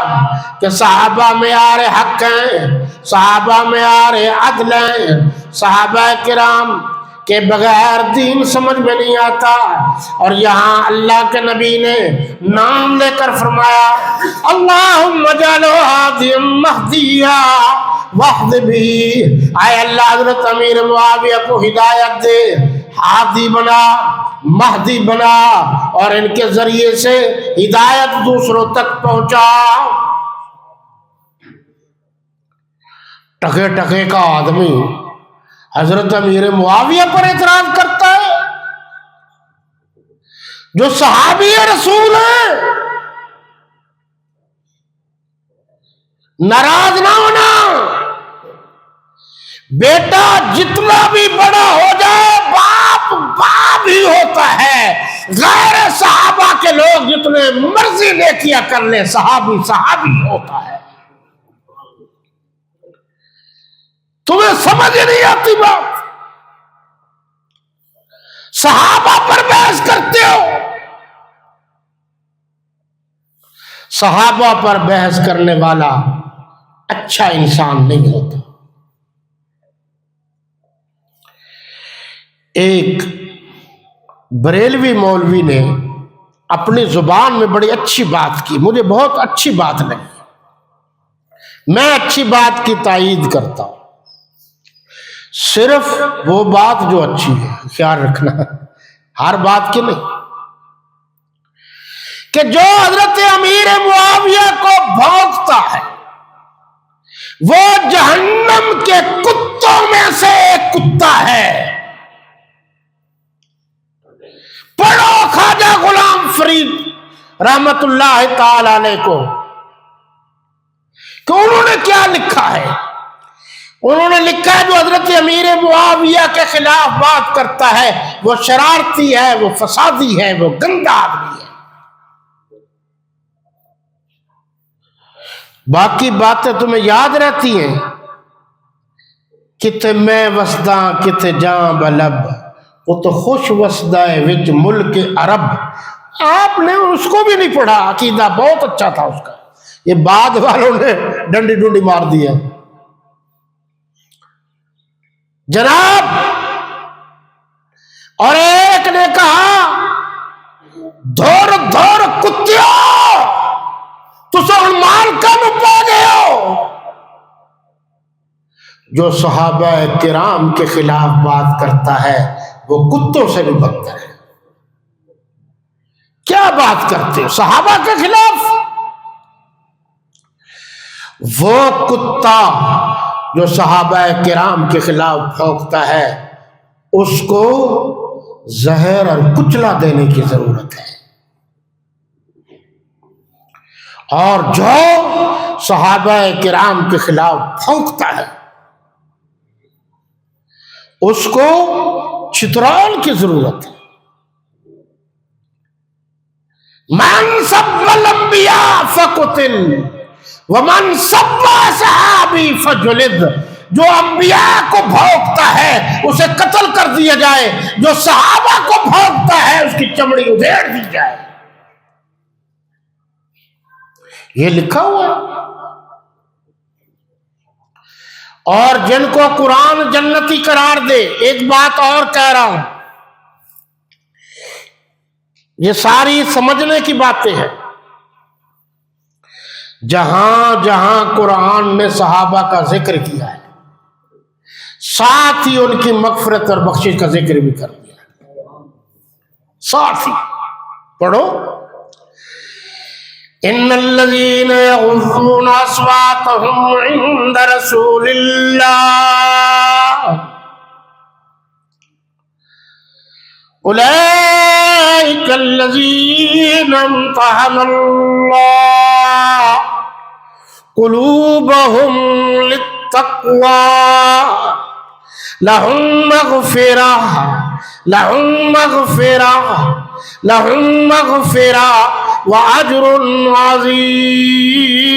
A: کہ صحابہ معیار حق ہیں، صحابہ معیار عدل ہیں، صحابہ کرام کے بغیر دین سمجھ میں نہیں آتا۔ اور یہاں اللہ کے نبی نے نام لے کر فرمایا، اللہم اجعلہ ہادیا مہدیا واہد بہ۔ اے اللہ، حضرت امیر معاویہ کو ہدایت دے، ہادی بنا، مہدی بنا، اور ان کے ذریعے سے ہدایت دوسروں تک پہنچا۔ ٹکے ٹکے کا آدمی حضرت امیر معاویہ پر اعتراض کرتا ہے، جو صحابی رسول ہیں۔ ناراض نہ ہونا، بیٹا جتنا بھی بڑا ہو جائے باپ ہی ہوتا ہے۔ غیر صحابہ کے لوگ جتنے مرضی نیکیاں کر لیں، صحابی ہوتا ہے۔ تمہیں سمجھ نہیں آتی بات؟ صحابہ پر بحث کرتے ہو. صحابہ پر بحث کرنے والا اچھا انسان نہیں ہوتا. ایک بریلوی مولوی نے اپنی زبان میں بڑی اچھی بات کی، مجھے بہت اچھی بات لگی. میں اچھی بات کی تائید کرتا ہوں، صرف وہ بات جو اچھی ہے، خیال رکھنا ہر بات کی نہیں. کہ جو حضرت امیر معاویہ کو بھونکتا ہے وہ جہنم کے کتوں میں سے ایک کتا ہے. پڑھو خواجہ غلام فرید رحمت اللہ تعالی علیہ کو کہ انہوں نے کیا لکھا ہے. انہوں نے لکھا ہے جو حضرت امیر معاویہ کے خلاف بات کرتا ہے وہ شرارتی ہے، وہ فسادی ہے، وہ گندا آدمی ہے. باقی باتیں تمہیں یاد رہتی ہیں، کتے میں وسداں کتے جاں بلب، وہ تو خوش وسدہ وچ ملک عرب. آپ نے اس کو بھی نہیں پڑھا، عقیدہ بہت اچھا تھا اس کا، یہ بعد والوں نے ڈنڈی ڈنڈی مار دی ہے. جناب اور ایک نے کہا دھور دھور کتیوں تسا مال کم پا گئے ہو. جو صحابہ کرام کے خلاف بات کرتا ہے وہ کتوں سے بھی بدتر ہے. کیا بات کرتے ہو صحابہ کے خلاف؟ وہ کتا جو صحابہ کرام کے خلاف بھونکتا ہے اس کو زہر اور کچلا دینے کی ضرورت ہے. اور جو صحابہ کرام کے خلاف بھونکتا ہے اس کو چترال کی ضرورت ہے. من سب الانبیاء فقتل ومن سب صحابی فجلد. جو انبیاء کو بھونکتا ہے اسے قتل کر دیا جائے، جو صحابہ کو بھونکتا ہے اس کی چمڑی ادھیڑ دی جائے. یہ لکھا ہوا ہے. اور جن کو قرآن جنتی قرار دے، ایک بات اور کہہ رہا ہوں، یہ ساری سمجھنے کی باتیں ہیں. جہاں جہاں قرآن نے صحابہ کا ذکر کیا ہے ساتھ ہی ان کی مغفرت اور بخشش کا ذکر بھی کر دیا. ساتھ ہی پڑھو ان الذين يغضون اصواتهم عند رسول الله اولئك الذين امتحن الله قلوبهم للتقوى لهم مغفرة وأجر عظيم.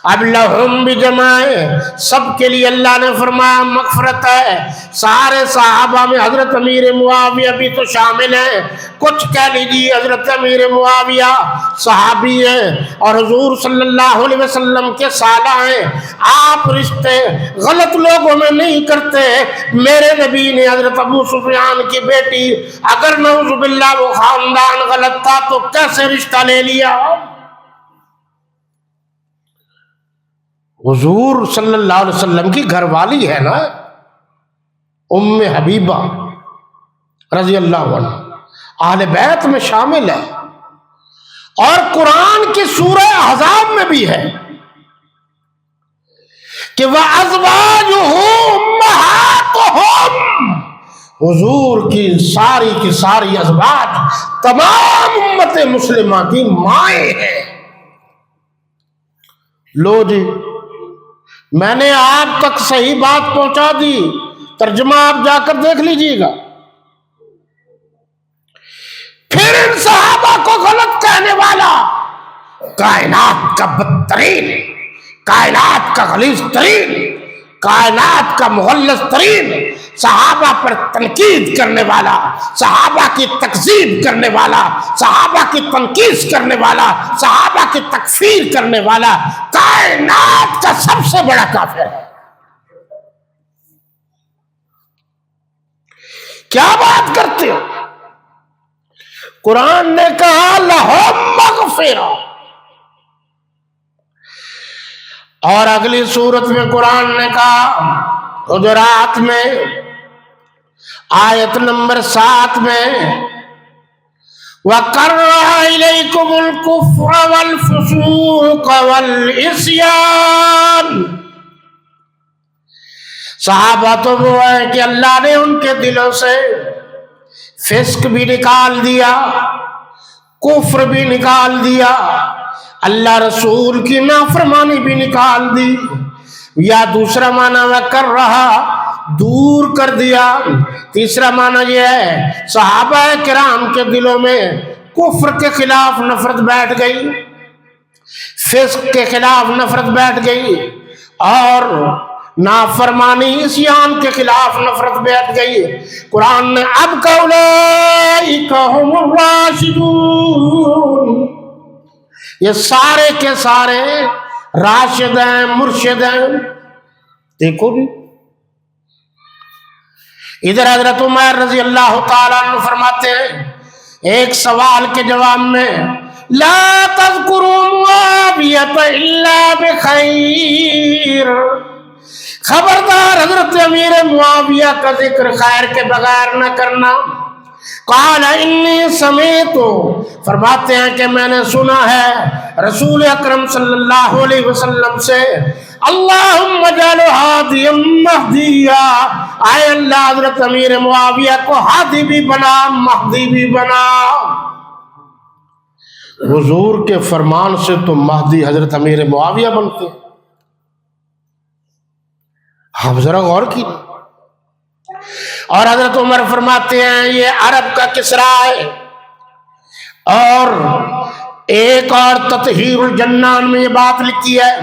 A: اب لہم بجمائے سب کے لیے اللہ نے فرمایا مغفرت ہے. سارے صحابہ میں حضرت امیر معاویہ بھی تو شامل ہیں. کچھ کہہ لیجیے حضرت امیر معاویہ صحابی ہیں اور حضور صلی اللہ علیہ وسلم کے سالہ ہیں. آپ رشتے غلط لوگوں میں نہیں کرتے. میرے نبی نے حضرت ابو سفیان کی بیٹی، اگر نعوذ باللہ وہ خاندان غلط تھا تو کیسے رشتہ لے لیا؟ حضور صلی اللہ علیہ وسلم کی گھر والی ہے نا ام حبیبہ رضی اللہ عنہ، اہل بیت میں شامل ہے. اور قرآن کی سورہ احزاب میں بھی ہے کہ وَأَزْوَاجُهُ أُمَّهَاتُهُمْ، حضور کی ساری ازواج تمام امت مسلمہ کی مائیں ہیں. لو جی میں نے آپ تک صحیح بات پہنچا دی، ترجمہ آپ جا کر دیکھ لیجئے گا. پھر ان صحابہ کو غلط کہنے والا کائنات کا بدترین، کائنات کا غلیظ ترین کائنات کا مغلظ ترین صحابہ پر تنقید کرنے والا، صحابہ کی تکذیب کرنے والا، صحابہ کی تنقید کرنے والا، صحابہ کی تکفیر کرنے والا کائنات کا سب سے بڑا کافر ہے۔ کیا بات کرتے ہو؟ قرآن نے کہا لہم مغفرہ، اور اگلی سورت میں قرآن نے کہا حجرات میں آیت نمبر 7 میں وَقَرَّهَ إِلَيْكُمُ الْكُفْرَ وَالْفُسُوقَ وَالْعِصْيَانَ، صحابہ تو وہ ہے کہ اللہ نے ان کے دلوں سے فسق بھی نکال دیا، کفر بھی نکال دیا، اللہ رسول کی نافرمانی بھی نکال دی، یا دوسرا معنی وہ کر رہا دور کر دیا، تیسرا معنی یہ ہے صحابہ کرام کے دلوں میں کفر کے خلاف نفرت بیٹھ گئی، فسق کے خلاف نفرت بیٹھ گئی، اور نافرمانی عصیان کے خلاف نفرت بیٹھ گئی۔ قرآن نے اب اولئک ھم الراشدون، یہ سارے کے سارے راشد ہیں، مرشد ہیں۔ دیکھو بھی ادھر حضرت عمر رضی اللہ تعالیٰ عنہ فرماتے ہیں ایک سوال کے جواب میں لا تذکروا معاویہ الا بخیر، خبردار حضرت امیر معاویہ کا ذکر خیر کے بغیر نہ کرنا۔ قال انی سمیت، فرماتے ہیں کہ میں نے سنا ہے رسول اکرم صلی اللہ علیہ وسلم سے اللہم اجعل ہادیا مہدیا، اے اللہ حضرت امیر معاویہ کو ہادی بھی بنا، مہدی بھی بنا۔ حضور کے فرمان سے تو مہدی حضرت امیر معاویہ بنتے ہیں۔ آپ ذرا غور کی، اور حضرت عمر فرماتے ہیں یہ عرب کا کسرا ہے۔ اور ایک اور تطہیر الجنان میں یہ بات لکھی ہے،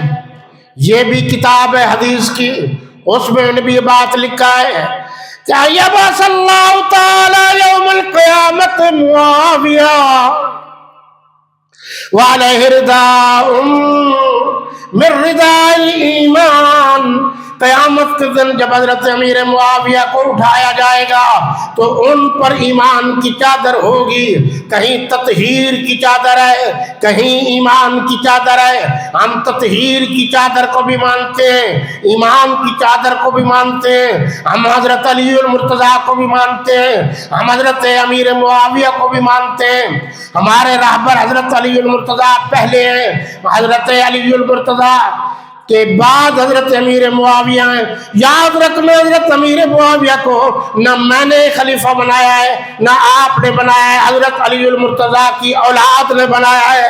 A: یہ بھی کتاب ہے حدیث کی، اس میں نے بھی یہ بات لکھا ہے کہ یبعث اللہ تعالی یوم القیامت معاویہ وعلیہ رداء من رداء الایمان، قیامت کے دن جب حضرت امیر معاویہ کو اٹھایا جائے گا تو ان پر ایمان کی چادر ہوگی، کہیں تطہیر کی چادر ہے، کہیں ایمان کی چادر ہے۔ ہم تطہیر کی چادر کو بھی مانتے ہیں، ایمان کی چادر کو بھی مانتے ہیں، ہم حضرت علی المرتضیٰ کو بھی مانتے ہیں، ہم حضرت امیر معاویہ کو بھی مانتے ہیں۔ ہمارے راہبر حضرت علی المرتضیٰ پہلے ہیں، حضرت علی المرتضیٰ کے بعد حضرت امیر معاویہ ہیں۔ یاد رکھنا حضرت امیر معاویہ کو نہ میں نے خلیفہ بنایا ہے، نہ آپ نے بنایا ہے، حضرت علی المرتضیٰ کی اولاد نے بنایا ہے،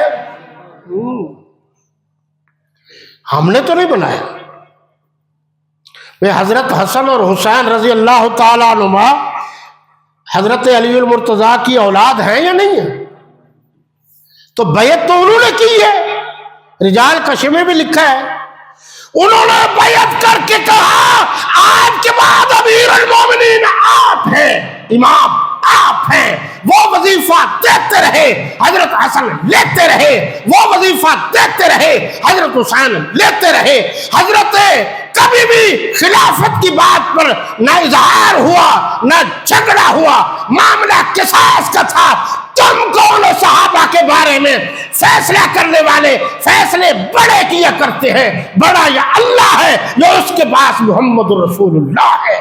A: ہم نے تو نہیں بنایا۔ حضرت حسن اور حسین رضی اللہ تعالیٰ عنہما حضرت علی المرتضیٰ کی اولاد ہیں یا نہیں ہیں؟ تو بیعت تو انہوں نے کی ہے، رجال کشی میں بھی لکھا ہے، انہوں نے بیعت کر کے کہا آج کے بعد امیر المومنین آپ ہیں، امام آپ ہیں۔ وہ وظیفہ دیتے رہے حضرت حسن، لیتے رہے وہ وظیفہ دیتے رہے حضرت حسین، لیتے رہے۔ حضرت کبھی بھی خلافت کی بات پر نہ اظہار ہوا، نہ جھگڑا ہوا، معاملہ قصاص کا تھا۔ تم کون ہو صحابہ کے بارے میں فیصلہ کرنے والے؟ فیصلے بڑے کیا کرتے ہیں، بڑا یا اللہ ہے یا اس کے پاس محمد رسول اللہ ہے۔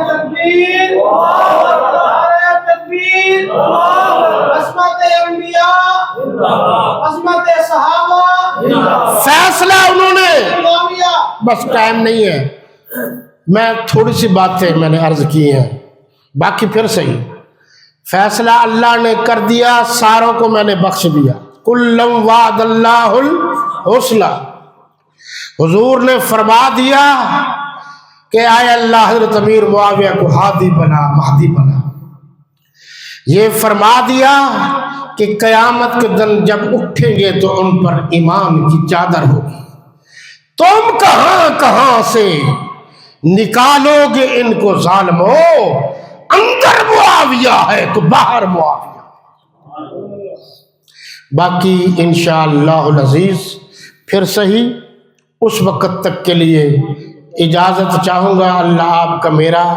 A: تکبیر، تکبیر، عصمت انبیاء، عصمت صحابہ، فیصلہ انہوں نے۔ بس ٹائم نہیں ہے، میں تھوڑی سی باتیں میں نے عرض کی ہیں، باقی پھر صحیح۔ فیصلہ اللہ نے کر دیا، ساروں کو میں نے بخش دیا۔ کلم وعد اللہ الحسنی، حضور نے فرما دیا کہ آئے اللہ حضرت امیر معاویہ کو ہادی بنا، مہدی بنا۔ یہ فرما دیا کہ قیامت کے دن جب اٹھیں گے تو ان پر ایمان کی چادر ہوگی۔ تم کہاں کہاں سے نکالو گے ان کو ظالموں، اندر معاویہ ہے تو باہر معاویہ۔ باقی انشاءاللہ العزیز پھر صحیح اس وقت تک کے لیے اجازت چاہوں گا۔ اللہ آپ کا میرا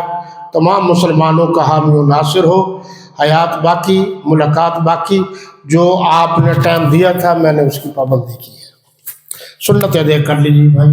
A: تمام مسلمانوں کا حامی و ناصر ہو۔ حیات باقی، ملاقات باقی۔ جو آپ نے ٹائم دیا تھا میں نے اس کی پابندی کی ہے۔ سنت ادا کر لیجیے بھائی۔